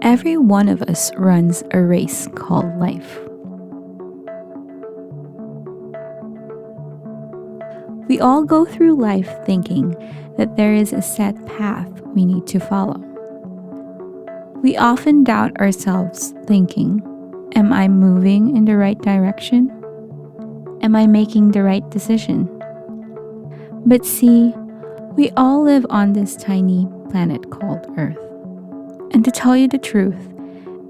Every one of us runs a race called life. We all go through life thinking that there is a set path we need to follow. We often doubt ourselves thinking, am I moving in the right direction? Am I making the right decision? But see, we all live on this tiny planet called Earth. And to tell you the truth,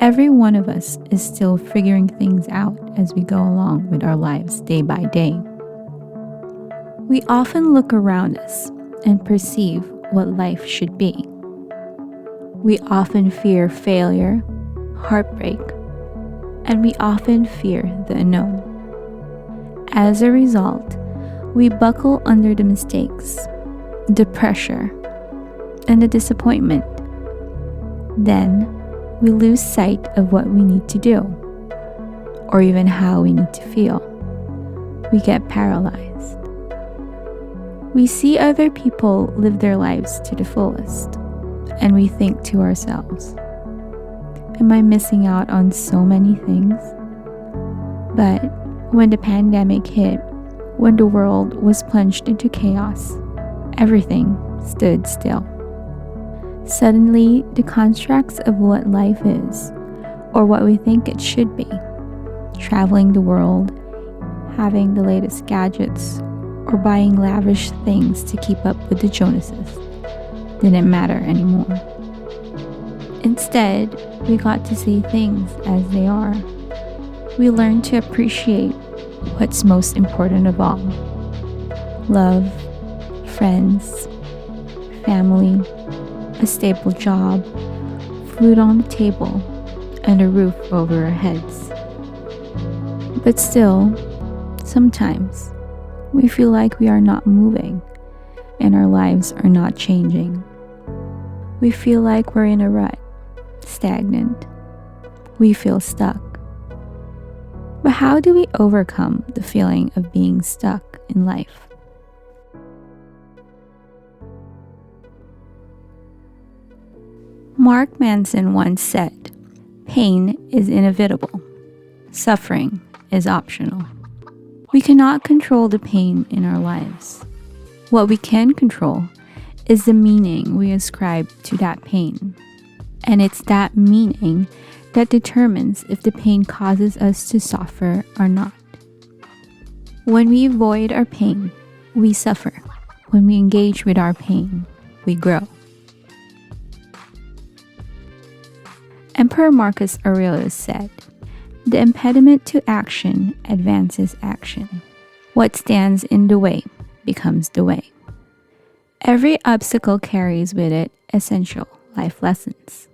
every one of us is still figuring things out as we go along with our lives day by day. We often look around us and perceive what life should be. We often fear failure, heartbreak, and we often fear the unknown. As a result, we buckle under the mistakes, the pressure, and the disappointment. Then, we lose sight of what we need to do, or even how we need to feel. We get paralyzed. We see other people live their lives to the fullest, and we think to ourselves, am I missing out on so many things? But when the pandemic hit, when the world was plunged into chaos, everything stood still. Suddenly, the constructs of what life is, or what we think it should be, traveling the world, having the latest gadgets, or buying lavish things to keep up with the Jonases, didn't matter anymore. Instead, we got to see things as they are. We learned to appreciate what's most important of all: love, friends, family, a stable job, food on the table, and a roof over our heads. But still, sometimes we feel like we are not moving and our lives are not changing. We feel like we're in a rut, stagnant. We feel stuck. But how do we overcome the feeling of being stuck in life? Mark Manson once said, "Pain is inevitable. Suffering is optional." We cannot control the pain in our lives. What we can control is the meaning we ascribe to that pain. And it's that meaning that determines if the pain causes us to suffer or not. When we avoid our pain, we suffer. When we engage with our pain, we grow. Emperor Marcus Aurelius said, "The impediment to action advances action. What stands in the way becomes the way." Every obstacle carries with it essential life lessons.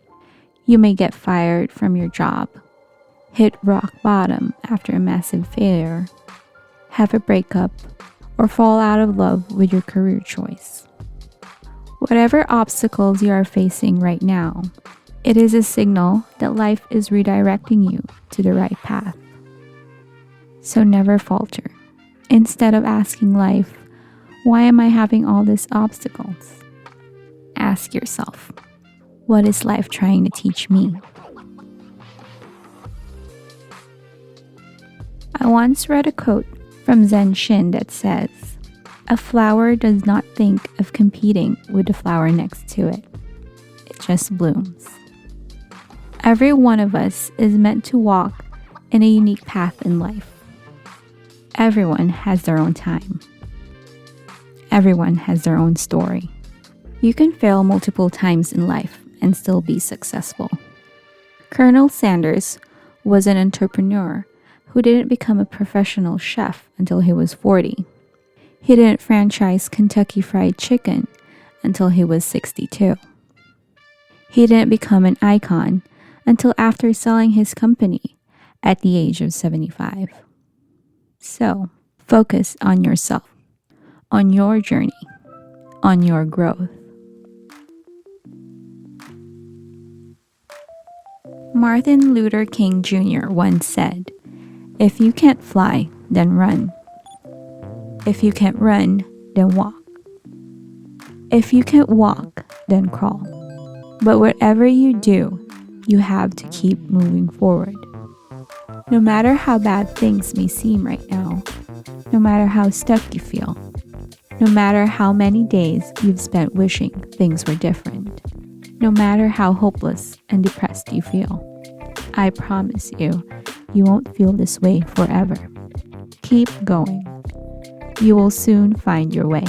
You may get fired from your job, hit rock bottom after a massive failure, have a breakup, or fall out of love with your career choice. Whatever obstacles you are facing right now, it is a signal that life is redirecting you to the right path. So never falter. Instead of asking life, why am I having all these obstacles? Ask yourself, what is life trying to teach me? I once read a quote from Zen Shin that says, "A flower does not think of competing with the flower next to it. It just blooms." Every one of us is meant to walk in a unique path in life. Everyone has their own time. Everyone has their own story. You can fail multiple times in life and still be successful. Colonel Sanders was an entrepreneur who didn't become a professional chef until he was 40. He didn't franchise Kentucky Fried Chicken until he was 62. He didn't become an icon until after selling his company at the age of 75. So, focus on yourself, on your journey, on your growth. Martin Luther King Jr. once said, "If you can't fly, then run. If you can't run, then walk. If you can't walk, then crawl. But whatever you do, you have to keep moving forward. No matter how bad things may seem right now, no matter how stuck you feel, no matter how many days you've spent wishing things were different, no matter how hopeless and depressed you feel, I promise you, you won't feel this way forever. Keep going. You will soon find your way.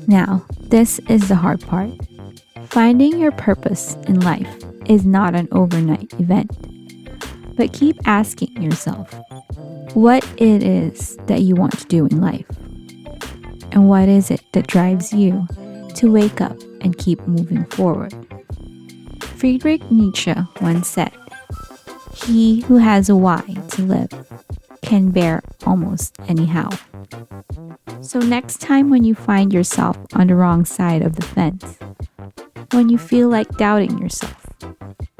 Now, this is the hard part. Finding your purpose in life is not an overnight event. But keep asking yourself what it is that you want to do in life. And what is it that drives you to wake up and keep moving forward? Friedrich Nietzsche once said, "He who has a why to live can bear almost anyhow." So next time when you find yourself on the wrong side of the fence, when you feel like doubting yourself,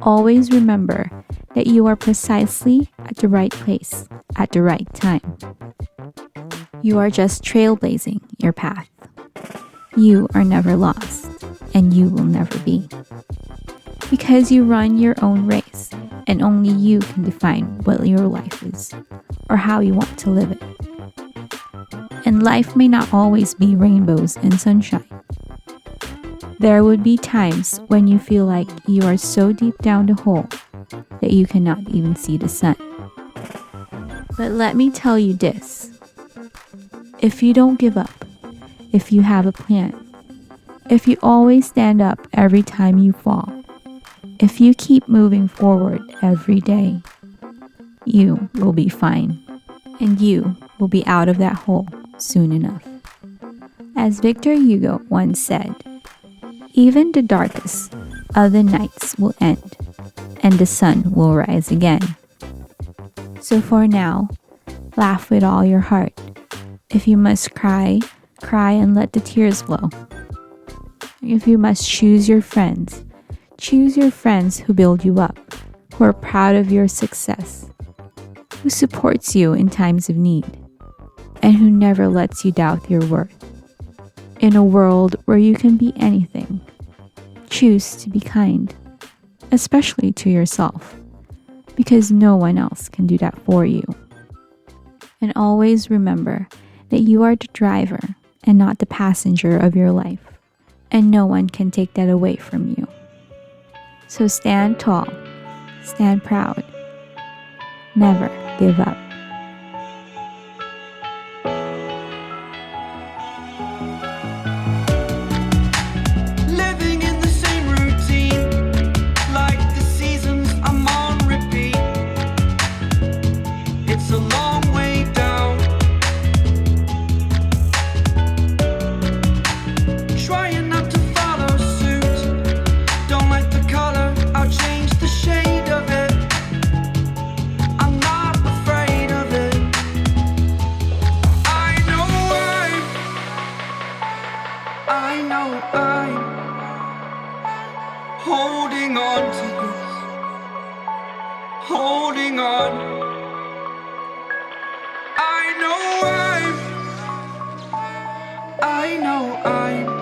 always remember that you are precisely at the right place at the right time. You are just trailblazing your path. You are never lost, and you will never be. Because you run your own race, and only you can define what your life is, or how you want to live it. And life may not always be rainbows and sunshine. There would be times when you feel like you are so deep down the hole that you cannot even see the sun. But let me tell you this. If you don't give up, if you have a plan, if you always stand up every time you fall, if you keep moving forward every day, you will be fine. And you will be out of that hole soon enough. As Victor Hugo once said, even the darkest of the nights will end, and the sun will rise again. So for now, laugh with all your heart. If you must cry, cry and let the tears flow. If you must choose your friends who build you up, who are proud of your success, who supports you in times of need, and who never lets you doubt your worth. In a world where you can be anything, choose to be kind, especially to yourself, because no one else can do that for you. And always remember that you are the driver and not the passenger of your life, and no one can take that away from you. So stand tall, stand proud, never give up. Living in the same routine, like the seasons I'm on repeat. It's a long way down. Trying not to follow suit. Don't like the color, I'll change the shade of it. I'm not afraid of it. I know I'm holding on to this, holding on. I know I'm